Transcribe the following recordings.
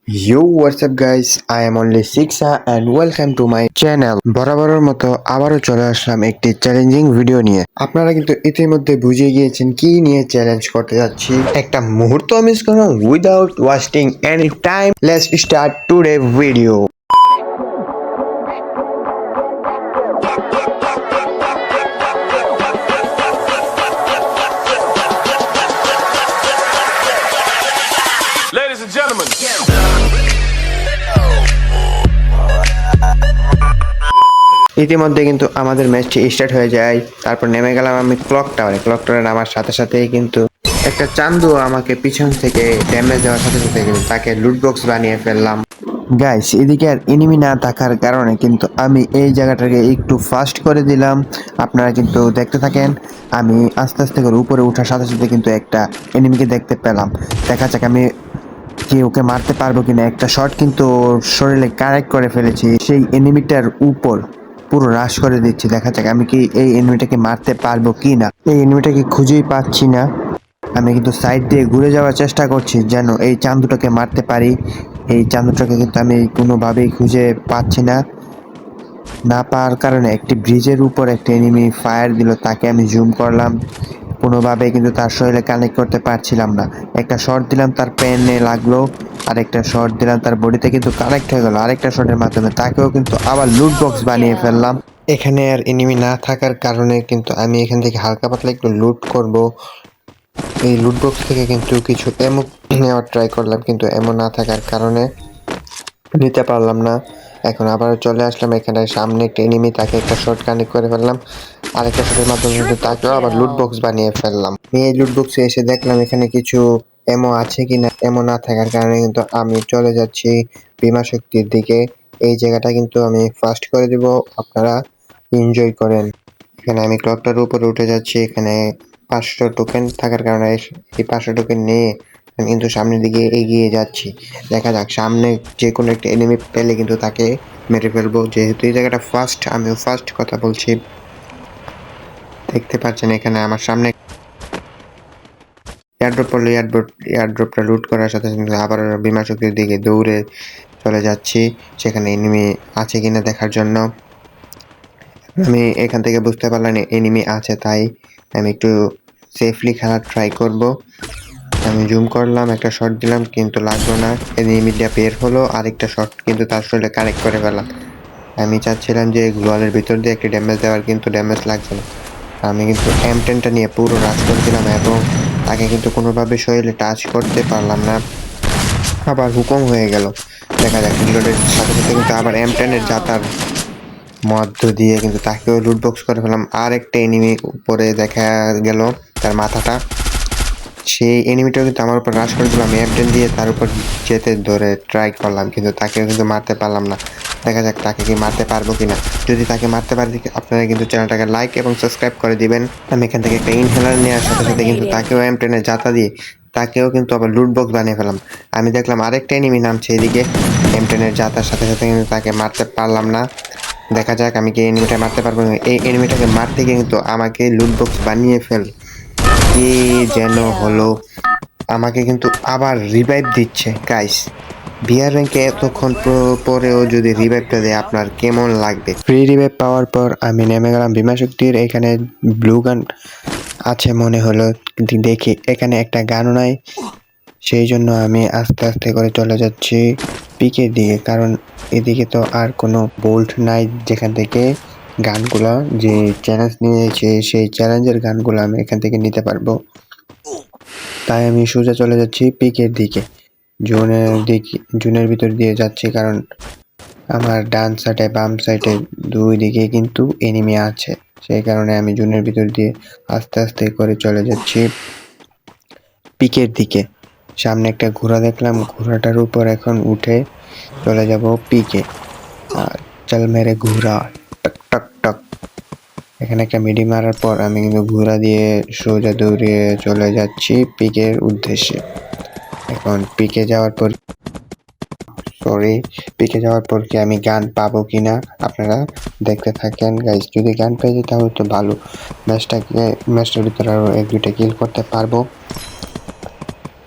Yo, what's up guys? I am only Sixa and welcome to my channel. বরাবরের মতো আবারও চলে আসলাম একটি চ্যালেঞ্জিং ভিডিও নিয়ে। আপনারা কিন্তু ইতিমধ্যে বুঝে গিয়েছেন কি নিয়ে চ্যালেঞ্জ করতে যাচ্ছি। একটা মুহূর্ত মিস করুন without wasting any time. Let's start today video. Ladies and gentlemen. ইতিমধ্যে কিন্তু আমাদের ম্যাচটি স্টার্ট হয়ে যায়। তারপর নেমে গেলাম আমি ক্লক টাওয়ারে নামার সাথে সাথেই কিন্তু একটা চান্দু আমাকে পিছন থেকে ড্যামেজ দেওয়ার সাথে সাথে কিন্তু তাকে লুট বক্স বানিয়ে ফেললাম। গাইস, এদিকে আর এনিমি না থাকার কারণে কিন্তু আমি এই জায়গাটাকে একটু ফাস্ট করে দিলাম। আপনারা কিন্তু দেখতে থাকেন। আমি আস্তে আস্তে করে উপরে ওঠার সাথে সাথে কিন্তু একটা এনিমিকে দেখতে পেলাম। দেখা যাক আমি কি ওকে মারতে পারবো কিনা। একটা শট কিন্তু ওর শরীরে কানেক্ট করে ফেলেছি। সেই এনিমিটার উপর পুরো রাশ করে দিচ্ছি। দেখা যাক আমি কি এই এনিমিটাকে মারতে পারবো কি না। এই এনিমিটাকে খুঁজেই পাচ্ছি না। আমি কিন্তু সাইড দিয়ে ঘুরে যাওয়ার চেষ্টা করছি যেন এই চান্দুটাকে মারতে পারি। এই চান্দুটাকে কিন্তু আমি কোনোভাবেই খুঁজে পাচ্ছি না। না পাওয়ার কারণে একটি ব্রিজের উপর একটা এনিমি ফায়ার দিল, তাকে আমি জুম করলাম। কোনোভাবে কিন্তু তার শরীরে কানেক্ট করতে পারছিলাম না। একটা শট দিলাম তার পেনে লাগলো, আরেকটা শট দিলাম তার বডিতে কিন্তু কানেক্ট হয়ে গেল আরেকটা শটের মাধ্যমে। তাকেও কিন্তু আবার লুট বক্স বানিয়ে ফেললাম। এখানে আর এনিমি না থাকার কারণে কিন্তু আমি এখান থেকে হালকা পাতলা একটু লুট করব। এই লুট বক্স থেকে কিন্তু কিছু এমো নেওয়ার ট্রাই করলাম, কিন্তু এমো না থাকার কারণে নিতে পারলাম না। এখন আবার চলে আসলাম এখানে, সামনে একটা এনিমি, তাকে একটা শট কানেক্ট করে ফেললাম। আরেকটা শটের মাধ্যমে কিন্তু তাকেও আবার লুট বক্স বানিয়ে ফেললাম। এই লুট বক্সে এসে দেখলাম এখানে কিছু এমো আছে কিনা। এমো না থাকার কারণে কিন্তু আমি চলে যাচ্ছি বিমা শক্তির দিকে। এই জায়গাটা কিন্তু আমি ফার্স্ট করে দিব, আপনারা এনজয় করেন। এখানে আমি ক্লকটার উপরে উঠে যাচ্ছি। এখানে 500 টোকেন থাকার কারণে এই 500 টোকেন নিয়ে আমি কিন্তু সামনের দিকে এগিয়ে যাচ্ছি। দেখা যাক সামনে যে কোনো একটা এনিমি পেলে কিন্তু তাকে মেরে ফেলবো। যেহেতু এই জায়গাটা ফার্স্ট, আমিও ফার্স্ট কথা বলছি। দেখতে পাচ্ছেন এখানে আমার সামনে এয়ারড্রপ পড়লো। এয়ারড্রপটা লুট করার সাথে সাথে আবার বিমা শক্তির দিকে দৌড়ে চলে যাচ্ছি সেখানে এনিমি আছে কিনা দেখার জন্য। আমি এখান থেকে বুঝতে পারলাম এনিমি আছে, তাই আমি একটু সেফলি খেলার ট্রাই করব। আমি জুম করলাম, একটা শট দিলাম কিন্তু লাগলো না। এনিমিটা বের হলো, আরেকটা শট কিন্তু তার শরীরে কানেক্ট করে ফেললাম। আমি চাচ্ছিলাম যে গ্লোয়ালের ভিতর দিয়ে একটি ড্যামেজ দেওয়ার, কিন্তু ড্যামেজ লাগছে না। আমি কিন্তু M10টা নিয়ে পুরো রাশ করে দিলাম এবং তাকে কিন্তু কোনোভাবে শরীরে টাচ করতে পারলাম না। আবার হুকম হয়ে গেল। দেখা যাক রিলোডের সাথে সাথে কিন্তু আবার M10-এর জাতার মধ্য দিয়ে কিন্তু তাকেও লুট বক্স করে ফেললাম। আর একটা এনিমি উপরে দেখা গেল, তার মাথাটা। সেই এনিমিটাও কিন্তু আমার উপর রাশ করে দিল। আমি M10 দিয়ে তার উপর যেতে ধরে ট্রাই করলাম, কিন্তু তাকেও কিন্তু মারতে পারলাম না। দেখা যাক তাকে কি মারতে পারবো কিনা। যদি তাকে মারতে পারি আপনারা কিন্তু চ্যানেলটাকে লাইক এবং সাবস্ক্রাইব করে দিবেন। আমি এখান থেকে একটা ইনহেলার নেওয়ার সাথে সাথে কিন্তু তাকেও M10-এর জাতা দিয়ে তাকেও কিন্তু আবার লুট বক্স বানিয়ে ফেলাম। আমি দেখলাম আরেকটা এনিমি নামছে এদিকে, M10-এর জাতার সাথে সাথে কিন্তু তাকে মারতে পারলাম না। দেখা যাক আমি কি এনিমিটা মারতে পারবো না। এই এনিমিটাকে মারতে গিয়ে কিন্তু আমাকে লুট বক্স বানিয়ে ফেল কি যেন হলো। আমাকে কিন্তু আবার রিভাইভ দিচ্ছে। গাইস, বিআর র্যাঙ্কে এতক্ষণ পরেও যদি রিভাইভটা দেয় আপনার কেমন লাগবে? ফ্রি রিভাইভ পাওয়ার পর আমি নেমে গেলাম বিমা শক্তির। এখানে ব্লু গান আছে মনে হলো, দেখি এখানে একটা গানও নাই। সেই জন্য আমি আস্তে আস্তে করে চলে যাচ্ছি পিকের দিকে, কারণ এদিকে তো আর কোনো বোল্ট নাই যেখান থেকে গানগুলো, যে চ্যালেঞ্জ নিয়েছে সেই চ্যালেঞ্জের গানগুলো আমি এখান থেকে নিতে পারবো। তাই আমি সোজা চলে যাচ্ছি পিকের দিকে, জোনের ভিতর দিয়ে যাচ্ছি, কারণ আমার ডান সাইডে বাম সাইডে দুই দিকে কিন্তু এনিমি আছে। সেই কারণে আমি জোনের ভিতর দিয়ে আস্তে আস্তে করে চলে যাচ্ছি পিকের দিকে। সামনে একটা ঘোড়া দেখলাম, ঘোড়াটার উপর এখন উঠে চলে যাব পিকে। চল মেরে ঘোড়া, টক টক টক। এখানে একটা মিডি মারার পর আমি কিন্তু ঘোড়া দিয়ে সোজা দৌড়িয়ে চলে যাচ্ছি পিকের উদ্দেশ্যে। এখন পিকে যাওয়ার পর কি আমি গান পাবো কিনা আপনারা দেখতে থাকেন গাইস। যদি গান পেয়ে যাই তাহলে তো ভালো, ম্যাচটার ভিতরে আরো 1-2টা কিল করতে পারবো।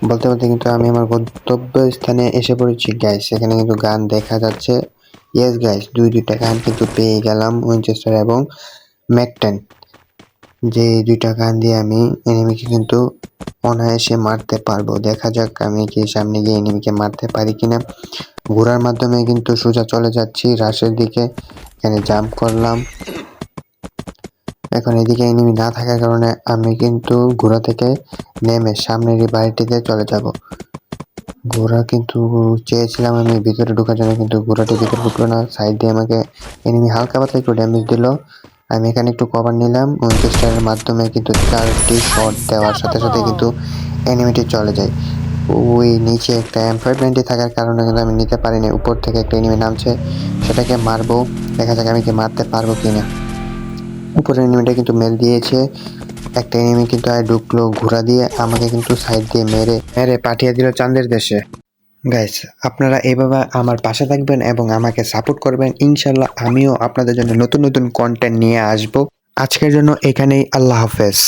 বলতে বলতে কিন্তু আমি আমার গন্তব্য স্থানে এসে পড়েছি গাইস। এখানে কিন্তু গান দেখা যাচ্ছে। ইয়েস গাইস, দুইটা গান কিন্তু পেয়ে গেলাম, উইনচেস্টার এবং ম্যাক-10। যে দুইটা গান দিয়ে আমি এনিমিকে কিন্তু অনায়াসে মারতে পারবো। দেখা যাক আমি কি সামনে গিয়ে এনিমিকে মারতে পারি কিনা। ঘোড়ার মাধ্যমে কিন্তু সোজা চলে যাচ্ছি রাশের দিকে। এখানে জাম্প করলাম। এখন এদিকে এনিমি না থাকার কারণে আমি কিন্তু ঘোড়া থেকে নেমে সামনের এই বাড়িটিতে চলে যাব। ঘোড়া কিন্তু চেয়েছিলাম আমি ভিতরে ঢোকার জন্য, কিন্তু ঘোড়াটি ভিতরে ঢুকলো না। সাইড দিয়ে আমাকে এনিমি হালকা পাতলা একটু ড্যামেজ দিল। আমি এখানে একটু কভার নিলাম। উইনচেস্টারের মাধ্যমে কিন্তু 4টি শট দেওয়ার সাথে সাথে কিন্তু এনিমিটি চলে যায়। ওই নিচে একটা M590 থাকার কারণে কিন্তু আমি নিতে পারিনি। উপর থেকে একটা এনিমি নামছে, সেটাকে মারবো। দেখা যাক আমি কি মারতে পারবো কিনা। উপরের এনিমিটা কিন্তু মেল দিয়েছে। একটা এনিমি কিন্তু ঢুকলো ঘোড়া দিয়ে, আমাকে কিন্তু সাইড দিয়ে মেরে মেরে পাঠিয়ে দিল চাঁদের দেশে। গাইস, আপনারা এভাবে আমার পাশে থাকবেন এবং আমাকে সাপোর্ট করবেন। ইনশাল্লাহ আমিও আপনাদের জন্য নতুন নতুন কন্টেন্ট নিয়ে আসব। আজকের জন্য এখানেই, আল্লাহ হাফেজ।